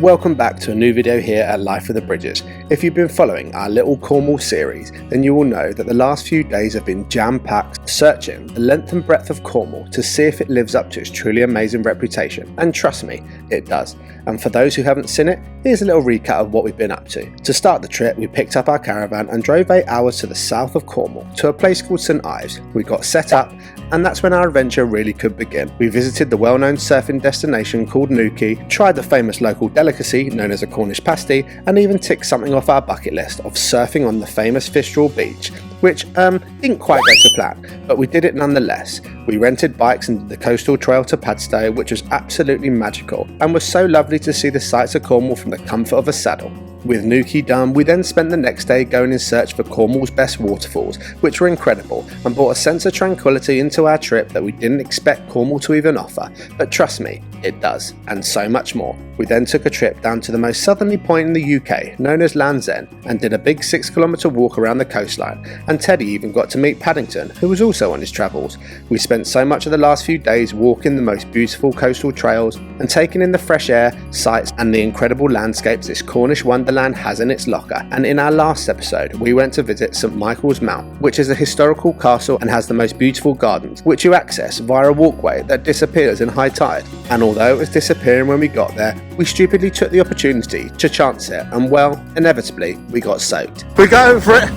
Welcome back to a new video here at Life of the Bridges. If you've been following our little Cornwall series, then you will know that the last few days have been jam-packed searching the length and breadth of Cornwall to see if it lives up to its truly amazing reputation, and trust me, it does. And for those who haven't seen it, here's a little recap of what we've been up to. To start the trip, we picked up our caravan and drove 8 hours to the south of Cornwall to a place called St Ives. We got set up, and that's when our adventure really could begin. We visited the well-known surfing destination called Newquay, tried the famous local delicacy known as a Cornish pasty, and even ticked something off our bucket list of surfing on the famous Fistral Beach, which didn't quite go to plan, but we did it nonetheless. We rented bikes and did the coastal trail to Padstow, which was absolutely magical, and was so lovely to see the sights of Cornwall from the comfort of a saddle. With Newquay done, we then spent the next day going in search for Cornwall's best waterfalls, which were incredible and brought a sense of tranquility into our trip that we didn't expect Cornwall to even offer, but trust me, it does, and so much more. We then took a trip down to the most southerly point in the UK, known as Land's End, and did a big 6-kilometre walk around the coastline, and Teddy even got to meet Paddington, who was also on his travels. We spent so much of the last few days walking the most beautiful coastal trails and taking in the fresh air, sights and the incredible landscapes this Cornish wonderland has in its locker. And in our last episode, we went to visit St Michael's Mount, which is a historical castle and has the most beautiful gardens, which you access via a walkway that disappears in high tide. And although it was disappearing when we got there, we stupidly took the opportunity to chance it, and well, inevitably, we got soaked. We're going for it!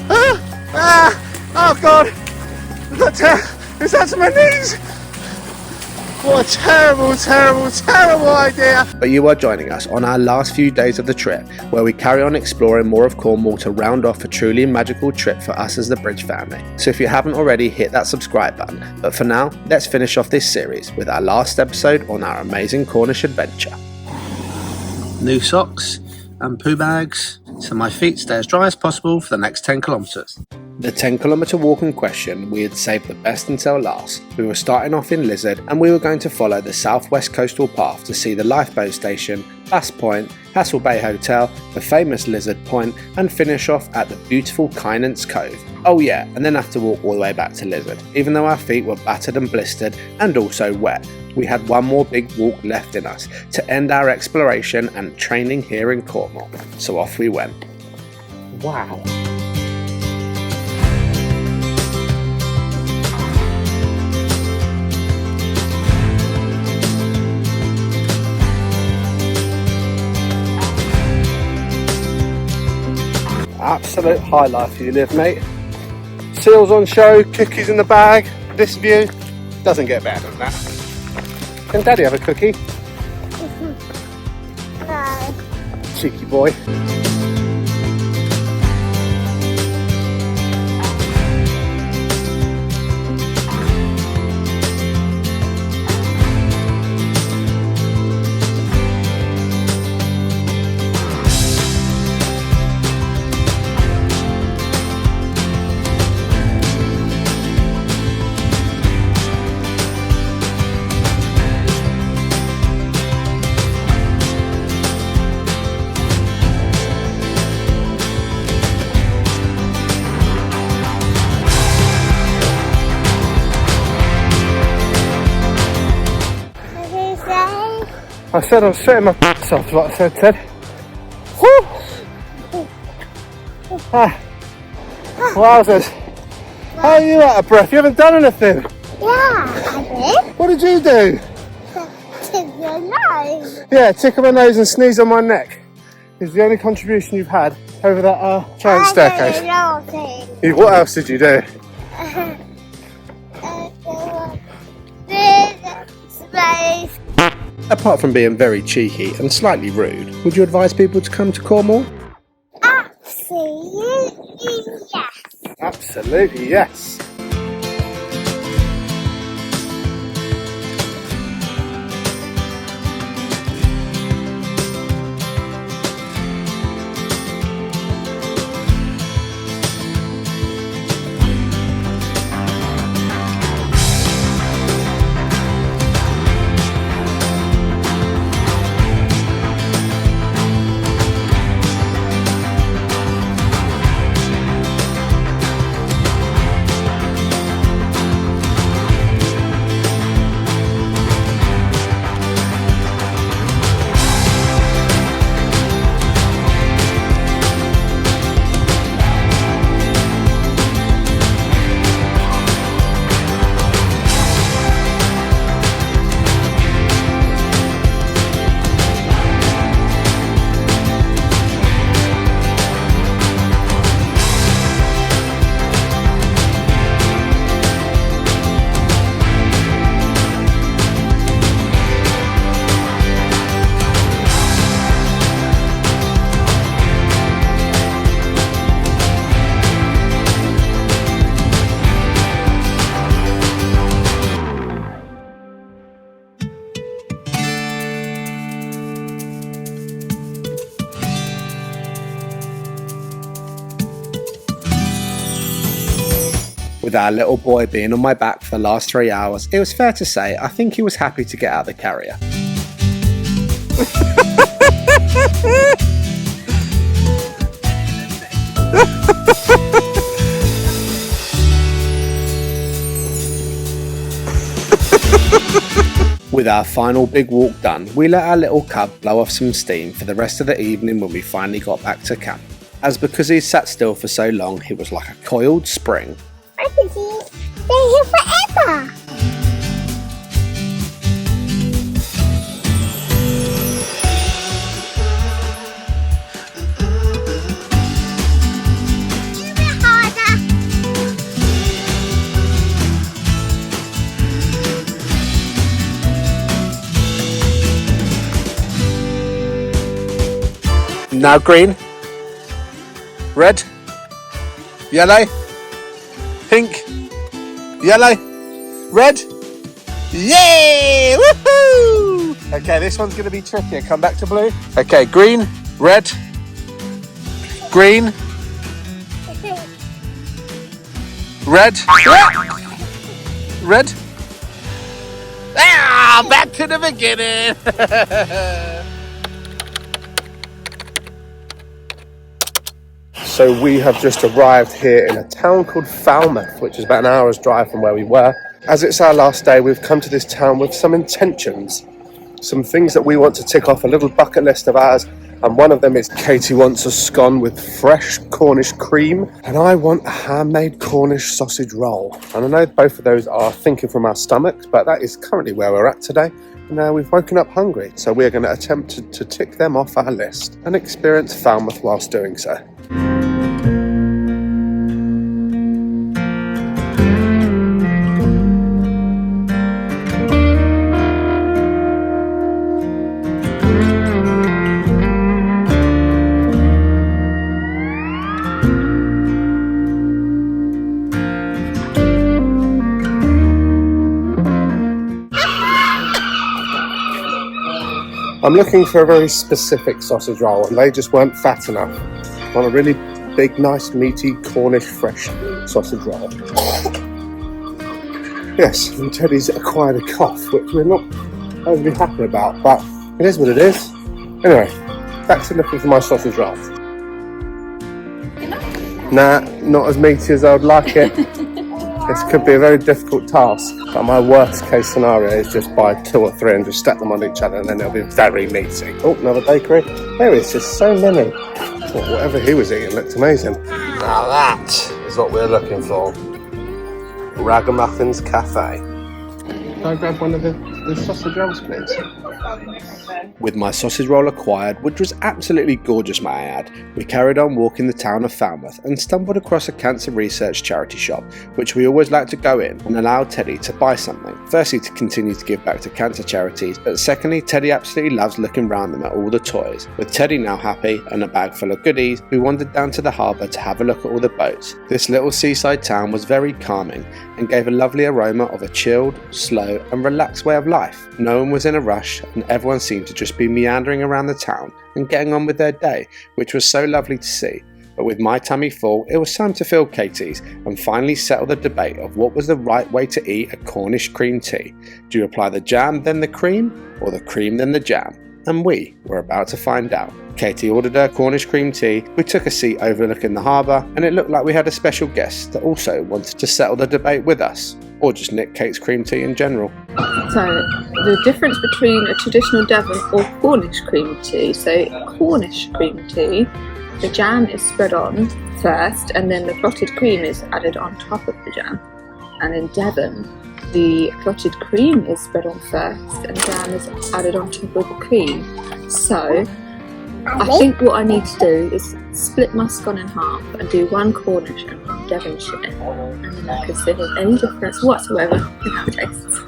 Oh god! It's down to my knees! What a terrible, terrible, terrible idea! But you are joining us on our last few days of the trip, where we carry on exploring more of Cornwall to round off a truly magical trip for us as the Bridge family. So if you haven't already, hit that subscribe button. But for now, let's finish off this series with our last episode on our amazing Cornish adventure. New socks and poo bags, so my feet stay as dry as possible for the next 10 kilometres. The 10-kilometre walk in question, we had saved the best until last. We were starting off in Lizard, and we were going to follow the southwest coastal path to see the lifeboat station, Bass Point, Hassel Bay Hotel, the famous Lizard Point, and finish off at the beautiful Kynance Cove. Oh yeah, and then have to walk all the way back to Lizard, even though our feet were battered and blistered and also wet. We had one more big walk left in us to end our exploration and training here in Cornwall. So off we went. Wow. Absolute high life you live, mate. Seals on show, cookies in the bag. This view doesn't get better than that. Can Daddy have a cookie? No. Cheeky boy. I said I'm sweating my ass off, like I said, Ted. Woo! Wowzers. How are you out of breath? You haven't done anything. Yeah, I did. What did you do? Tick your nose. Yeah, tickle my nose and sneeze on my neck. Is the only contribution you've had over that giant staircase. What else did you do? Space. Apart from being very cheeky and slightly rude, would you advise people to come to Cornwall? Absolutely yes. Absolutely yes. With our little boy being on my back for the last 3 hours, it was fair to say I think he was happy to get out of the carrier. With our final big walk done, we let our little cub blow off some steam for the rest of the evening when we finally got back to camp. As because he sat still for so long, he was like a coiled spring. I can see they're here forever. Now green, red, yellow, pink, yellow, red. Yay! Woohoo! Okay, this one's going to be trickier. Come back to blue. Okay, green, red, green, red, red. Ah, back to the beginning. So we have just arrived here in a town called Falmouth, which is about an hour's drive from where we were. As it's our last day, we've come to this town with some intentions, some things that we want to tick off a little bucket list of ours. And one of them is Katie wants a scone with fresh Cornish cream, and I want a handmade Cornish sausage roll. And I know both of those are thinking from our stomachs, but that is currently where we're at today. Now we've woken up hungry, so we're going to attempt to tick them off our list and experience Falmouth whilst doing so. I'm looking for a very specific sausage roll, and they just weren't fat enough. I want a really big, nice, meaty, Cornish, fresh sausage roll. Yes, and Teddy's acquired a cough, which we're not overly happy about, but it is what it is. Anyway, back to looking for my sausage roll. Nah, not as meaty as I would like it. This could be a very difficult task, but my worst case scenario is just buy 2 or 3 and just stack them on each other, and then it'll be very meaty. Oh, another bakery. There is just so many. Well, whatever he was eating looked amazing. Now that is what we're looking for. Ragamuffins Cafe. Can I grab one of the sausage rolls, please? With my sausage roll acquired, which was absolutely gorgeous, may I add, we carried on walking the town of Falmouth and stumbled across a cancer research charity shop, which we always like to go in, and allowed Teddy to buy something. Firstly, to continue to give back to cancer charities, but secondly, Teddy absolutely loves looking round them at all the toys. With Teddy now happy and a bag full of goodies, we wandered down to the harbour to have a look at all the boats. This little seaside town was very calming and gave a lovely aroma of a chilled, slow and relaxed way of life. No one was in a rush, and everyone seemed to just be meandering around the town and getting on with their day, which was so lovely to see. But with my tummy full, it was time to fill Katie's and finally settle the debate of what was the right way to eat a Cornish cream tea. Do you apply the jam then the cream, or the cream then the jam? And we were about to find out. Katie ordered her Cornish cream tea, we took a seat overlooking the harbour, and it looked like we had a special guest that also wanted to settle the debate with us, or just nick Kate's cream tea in general. So, the difference between a traditional Devon or Cornish cream tea. So, Cornish cream tea, the jam is spread on first, and then the clotted cream is added on top of the jam. And in Devon, the clotted cream is spread on first, and jam is added on top of the cream. So, I think what I need to do is split my scone in half and do one Cornish and one Devonshire, and then I can see if there's any difference whatsoever in how it tastes.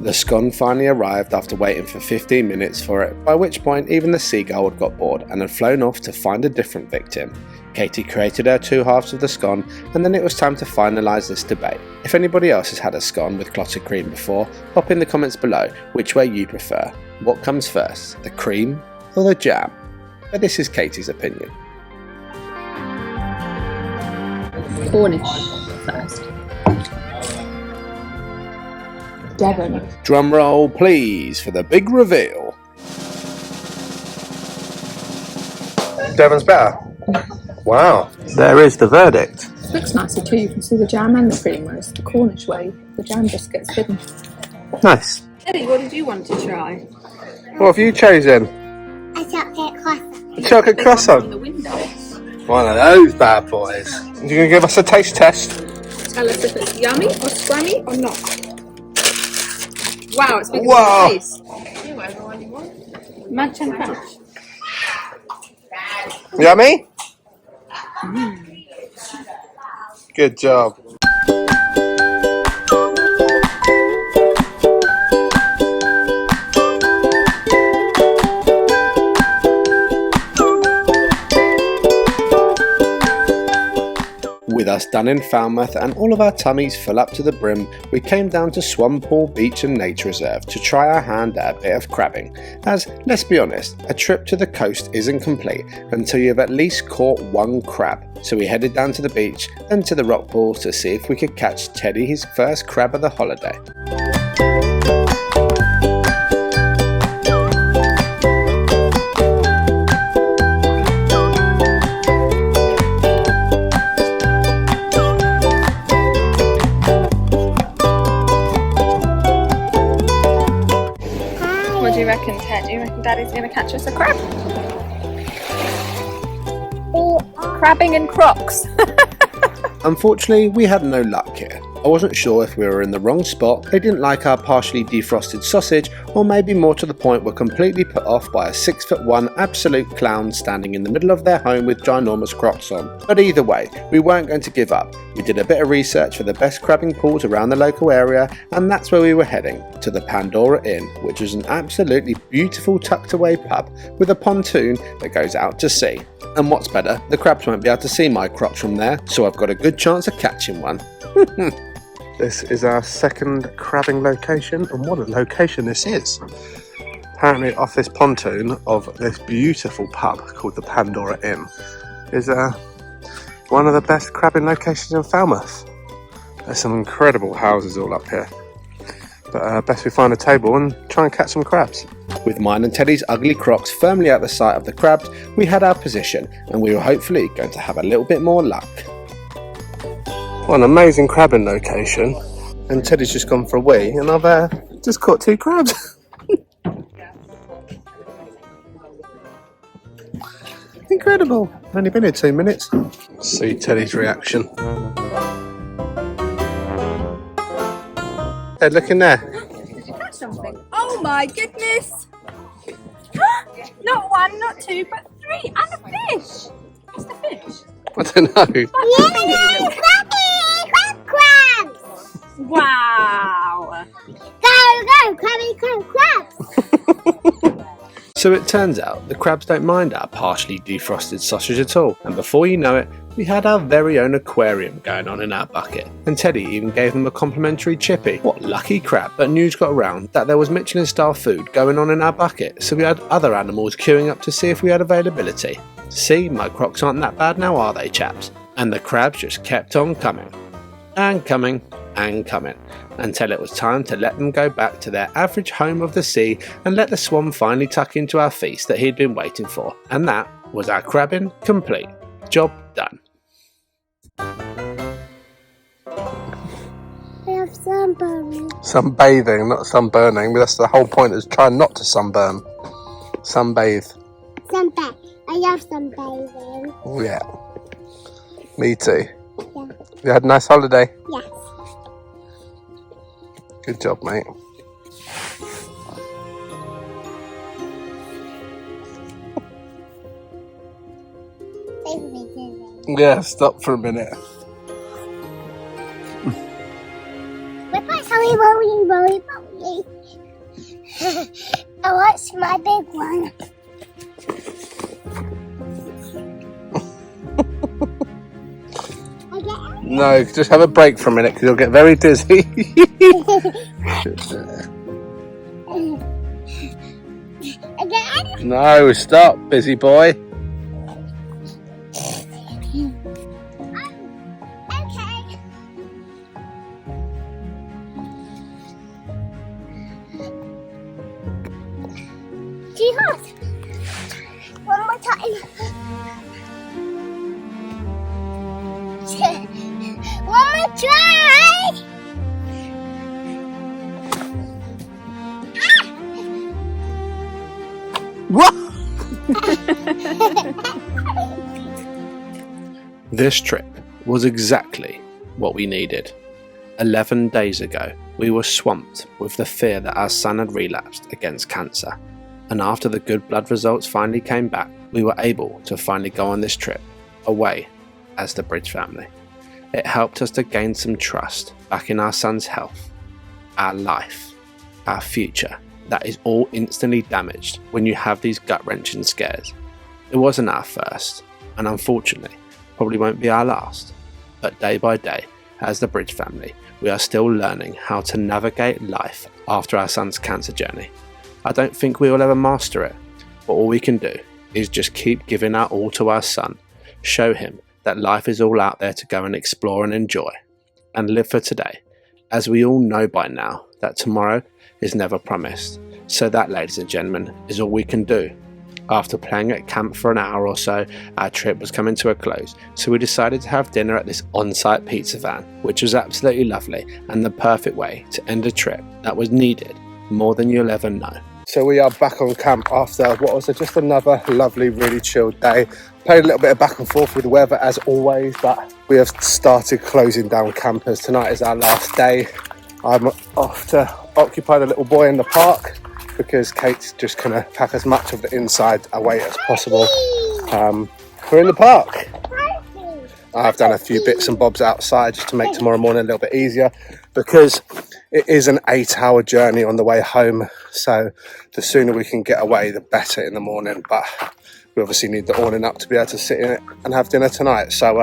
The scone finally arrived after waiting for 15 minutes for it, by which point even the seagull had got bored and had flown off to find a different victim. Katie created her 2 halves of the scone, and then it was time to finalise this debate. If anybody else has had a scone with clotted cream before, pop in the comments below which way you prefer. What comes first, the cream or the jam? But this is Katie's opinion. Cornish first. Devon. Drum roll, please, for the big reveal. Devon's better. Wow. There is the verdict. It looks nicer too. You can see the jam and the cream, whereas the Cornish way, the jam just gets hidden. Nice. Eddie, what did you want to try? What have you chosen? A chocolate croissant. A chocolate From croissant. the window. One of those bad boys. You gonna give us a taste test? Tell us if it's yummy or scrummy or not. Wow, it's bigger Whoa. than your face. Whatever one you want. Munch and crunch. Yummy? Good job. With us done in Falmouth and all of our tummies full up to the brim, we came down to Swamppool Beach and Nature Reserve to try our hand at a bit of crabbing. As, let's be honest, a trip to the coast isn't complete until you've at least caught one crab. So we headed down to the beach and to the rock pools to see if we could catch Teddy his first crab of the holiday. What do you reckon, Ted? Do you reckon Daddy's going to catch us a crab? Crabbing in Crocs. Unfortunately, we had no luck here. I wasn't sure if we were in the wrong spot, they didn't like our partially defrosted sausage, or maybe more to the point were completely put off by a 6'1" absolute clown standing in the middle of their home with ginormous Crocs on. But either way, we weren't going to give up. We did a bit of research for the best crabbing pools around the local area, and that's where we were heading, to the Pandora Inn, which is an absolutely beautiful tucked away pub with a pontoon that goes out to sea. And what's better, the crabs won't be able to see my crotch from there, so I've got a good chance of catching one. This is our second crabbing location, and what a location this is. Apparently off this pontoon of this beautiful pub called the Pandora Inn is one of the best crabbing locations in Falmouth. There's some incredible houses all up here. But best we find a table and try and catch some crabs. With mine and Teddy's ugly Crocs firmly out the sight of the crabs, we had our position and we were hopefully going to have a little bit more luck. What an amazing crabbing location. And Teddy's just gone for a wee and I've just caught 2 crabs. Incredible. Only been here 2 minutes. See Teddy's reaction. Ted, look in there. Did you catch something? Oh my goodness! Not 1, not 2, but 3, and a fish! What's the fish? I don't know. Yay! Crabby! Crabs! Wow! Go, crabby, crabs! So it turns out the crabs don't mind our partially defrosted sausage at all, and before you know it, we had our very own aquarium going on in our bucket, and Teddy even gave them a complimentary chippy. What lucky crap that news got around that there was Michelin style food going on in our bucket, so we had other animals queuing up to see if we had availability. See, my Crocs aren't that bad now, are they, chaps? And the crabs just kept on coming, and coming, and coming, until it was time to let them go back to their average home of the sea and let the swan finally tuck into our feast that he'd been waiting for. And that was our crabbing complete. Job done. I have sunburn. Sunbathing, not sunburning, but that's the whole point, is trying not to sunburn. Sunbathe. Sunbath. I love sunbathing. Oh yeah. Me too. Yeah. You had a nice holiday? Yes. Good job, mate. Yeah, stop for a minute. Rolly. I watched my big one. No, just have a break for a minute because you'll get very dizzy. No, stop, busy boy. Okay. One more try. What? This trip was exactly what we needed. 11 days ago, we were swamped with the fear that our son had relapsed against cancer. And after the good blood results finally came back, we were able to finally go on this trip away as the Bridge family. It helped us to gain some trust back in our son's health, our life, our future. That is all instantly damaged when you have these gut-wrenching scares. It wasn't our first, and unfortunately, probably won't be our last. But day by day, as the Bridge family, we are still learning how to navigate life after our son's cancer journey. I don't think we will ever master it, but all we can do is just keep giving our all to our son, show him that life is all out there to go and explore and enjoy, and live for today, as we all know by now that tomorrow is never promised. So that, ladies and gentlemen, is all we can do. After playing at camp for an hour or so, our trip was coming to a close, so we decided to have dinner at this on-site pizza van, which was absolutely lovely and the perfect way to end a trip that was needed more than you'll ever know. So we are back on camp after what was just another lovely, really chilled day. Played a little bit of back and forth with the weather as always, but we have started closing down campers. Tonight is our last day. I'm off to occupy the little boy in the park because Kate's just going to pack as much of the inside away as possible. We're in the park. I've done a few bits and bobs outside just to make tomorrow morning a little bit easier because it is an 8-hour journey on the way home. So the sooner we can get away, the better in the morning. But we obviously need the awning up to be able to sit in it and have dinner tonight. So,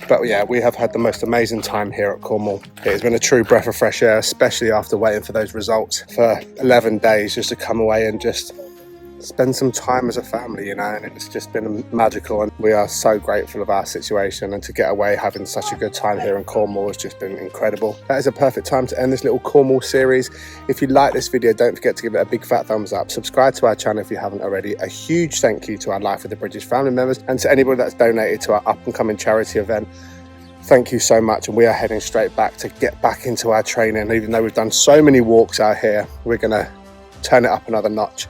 but yeah, we have had the most amazing time here at Cornwall. It has been a true breath of fresh air, especially after waiting for those results for 11 days, just to come away and just spend some time as a family, you know, and it's just been magical, and we are so grateful of our situation, and to get away having such a good time here in Cornwall has just been incredible. That is a perfect time to end this little Cornwall series. If you like this video, don't forget to give it a big fat thumbs up, subscribe to our channel if you haven't already. A huge thank you to our Life with the British family members and to anybody that's donated to our up and coming charity event. Thank you so much, and we are heading straight back to get back into our training. Even though we've done so many walks out here, we're going to turn it up another notch.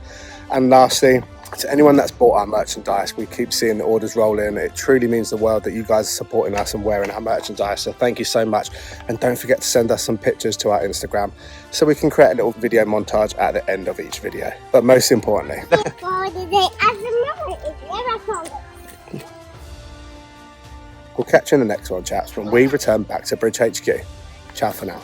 And lastly, to anyone that's bought our merchandise, we keep seeing the orders roll in. It truly means the world that you guys are supporting us and wearing our merchandise. So thank you so much. And don't forget to send us some pictures to our Instagram so we can create a little video montage at the end of each video. But most importantly, we'll catch you in the next one, chaps, when we return back to Bridge HQ. Ciao for now.